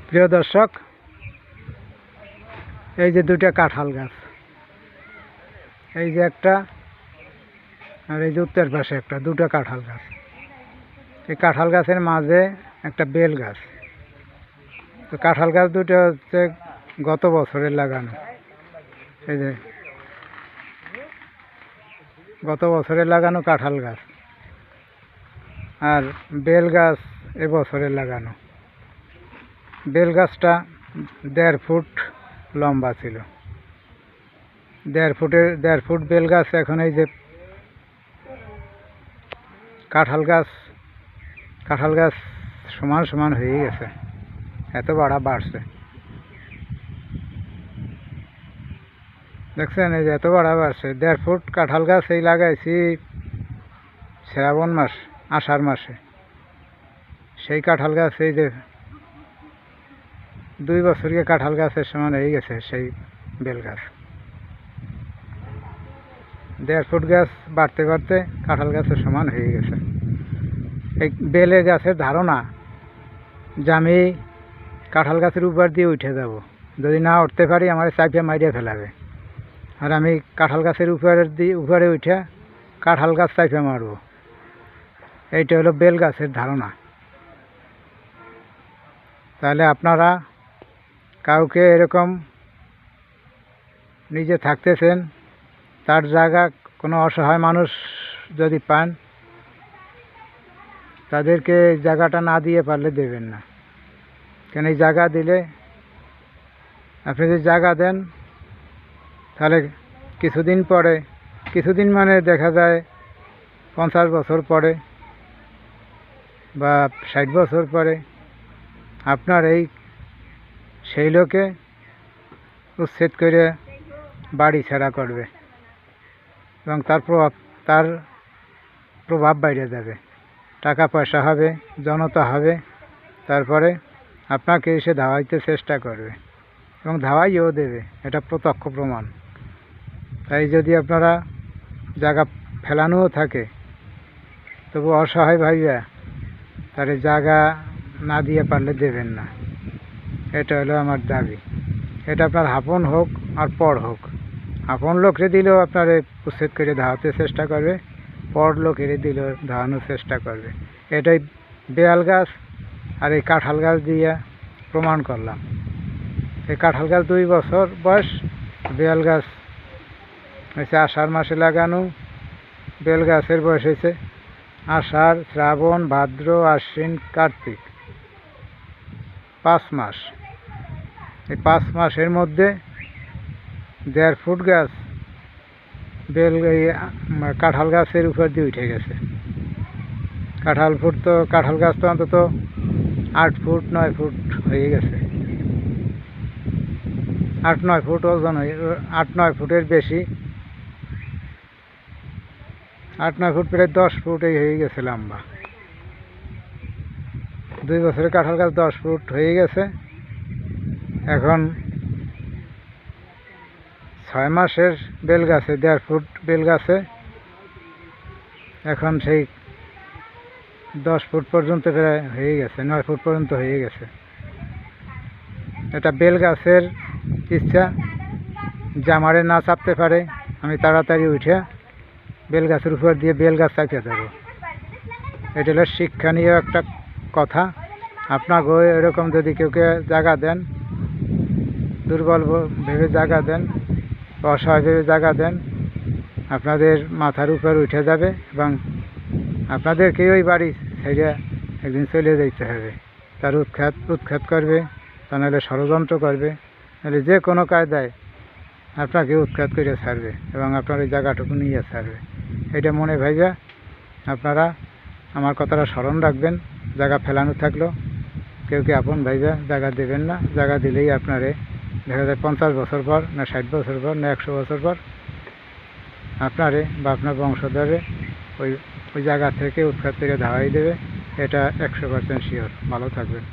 প্রিয় দর্শক, এই যে দুটা কাঁঠাল গাছ, এই যে একটা আর এই যে উত্তর পাশে একটা, দুটো কাঁঠাল গাছ। এই কাঁঠাল গাছের মাঝে একটা বেল গাছ। তো কাঁঠাল গাছ দুটো হচ্ছে গত বছরের লাগানো। এই যে গত বছরের লাগানো কাঁঠাল গাছ, আর বেল গাছ এবছরের লাগানো। বেল গাছটা 1.5 ফুট লম্বা ছিল। 1.5 ফুট বেল গাছ এখন এই যে কাঁঠাল গাছ সমান সমান হয়ে গেছে, এত বাড়ছে। দেখছেন, এই যে এত বাড়ছে। 1.5 ফুট কাঁঠাল গাছ এই লাগাইছি শ্রাবণ মাস, আষাঢ় মাসে। সেই কাঁঠাল গাছ এই যে 2 বছরকে কাঁঠাল গাছের সমান হয়ে গেছে সেই বেল গাছ। 1.5 ফুট গাছ বাড়তে বাড়তে কাঁঠাল গাছের সমান হয়ে গেছে। এই বেলের গাছের ধারণা যে আমি কাঁঠাল গাছের উপর দিয়ে উঠে যাব, যদি না উঠতে পারি আমার চাপিয়ে মারিয়ে ফেলাবে। আর আমি কাঁঠাল গাছের উপরে উঠে কাঁঠাল গাছ চাপিয়ে মারব। এইটা হলো বেল গাছের ধারণা। তাহলে আপনারা কাউকে এরকম নিজে থাকতেছেন, তার জায়গা কোনো অসহায় মানুষ যদি পান, তাদেরকে জায়গাটা না দিয়ে পারলে দেবেন না। কেন এই জায়গা দিলে, আপনি যদি জায়গা দেন, তাহলে কিছুদিন মানে দেখা যায় 50 বছর পরে বা 60 বছর পরে আপনার সেই লোকে উচ্ছেদ করে বাড়ি ছাড়া করবে এবং তার প্রভাব বাইরে যাবে, টাকা পয়সা হবে, জনতা হবে, তারপরে আপনাকে এসে ধাওয়াইতে চেষ্টা করবে এবং ধাওয়াইও দেবে। এটা প্রত্যক্ষ প্রমাণ। তাই যদি আপনারা জায়গা ফেলানোও থাকে, তবু অসহায় ভাইয়া তাহলে জায়গা না দিয়ে পারলে দেবেন না। এটা হলো আমার দাবি। এটা আপনার আপন হোক আর পর হোক। আপন লোকরে দিলেও আপনার উচ্ছেদ করে ধাওয়াতে চেষ্টা করবে, পর লোকেরে দিলেও ধাওয়ানোর চেষ্টা করবে। এটাই বেল গাছ আর এই কাঁঠাল গাছ দিয়ে প্রমাণ করলাম। এই কাঁঠাল গাছ 2 বছর বয়স, বেল গাছ হয়েছে আষাঢ় মাসে লাগানো। বেল গাছের বয়স হয়েছে আষাঢ়, শ্রাবণ, ভাদ্র, আশ্বিন, কার্তিক, 5 মাস। এই 5 মাসের মধ্যে 1.5 ফুট গাছ কাঁঠাল গাছের উপর দিয়ে উঠে গেছে। কাঁঠাল গাছ তো অন্তত 8 ফুট 9 ফুট হয়ে গেছে। 8-9 ফুট ওজন, 8-9 ফুটের বেশি, 8-9 ফুট প্রায় 10 ফুট হয়ে গেছে লম্বা। 2 বছরের কাঁঠাল গাছ 10 ফুট হয়ে গেছে। এখন 6 মাসের বেল গাছে, 1.5 ফুট বেল গাছে এখন সেই 10 ফুট পর্যন্ত প্রায় হয়ে গেছে, 9 ফুট পর্যন্ত হয়ে গেছে। এটা বেল গাছের ইচ্ছা যে আমারে না চাপতে পারে, আমি তাড়াতাড়ি উঠে বেল গাছের উপর দিয়ে বেল গাছ চাপিয়ে দেবো। এটা হলো শিক্ষণীয় একটা কথা। আপনাকেও এরকম যদি কেউকে জায়গা দেন, দুর্বল ভেবে জায়গা দেন, অসহায় ভেবে জায়গা দেন, আপনাদের মাথার উপর উঠে যাবে এবং আপনাদেরকেই ওই বাড়ি ছেড়ে একদিন চলে যেতে হবে। তার উৎখাত করবে, তা নাহলে ষড়যন্ত্র করবে, নাহলে যে কোনো কায়দায় আপনাকে উৎখাত করে ছাড়বে এবং আপনার ওই জায়গাটুকু নিয়ে ছাড়বে। এটা মনে ভাইবা আপনারা আমার কথাটা স্মরণ রাখবেন। জায়গা ফেলানো থাকলো কেউকে আপন ভাইবা জায়গা দেবেন না। জায়গা দিলেই আপনারে দেখা যায় 50 বছর পর, না 60 বছর পর, না 100 বছর পর আপনারে বা আপনার বংশধরে ওই জায়গা থেকে উৎখাত করে ধাওয়াই দেবে। এটা 100% শিওর। ভালো থাকবেন।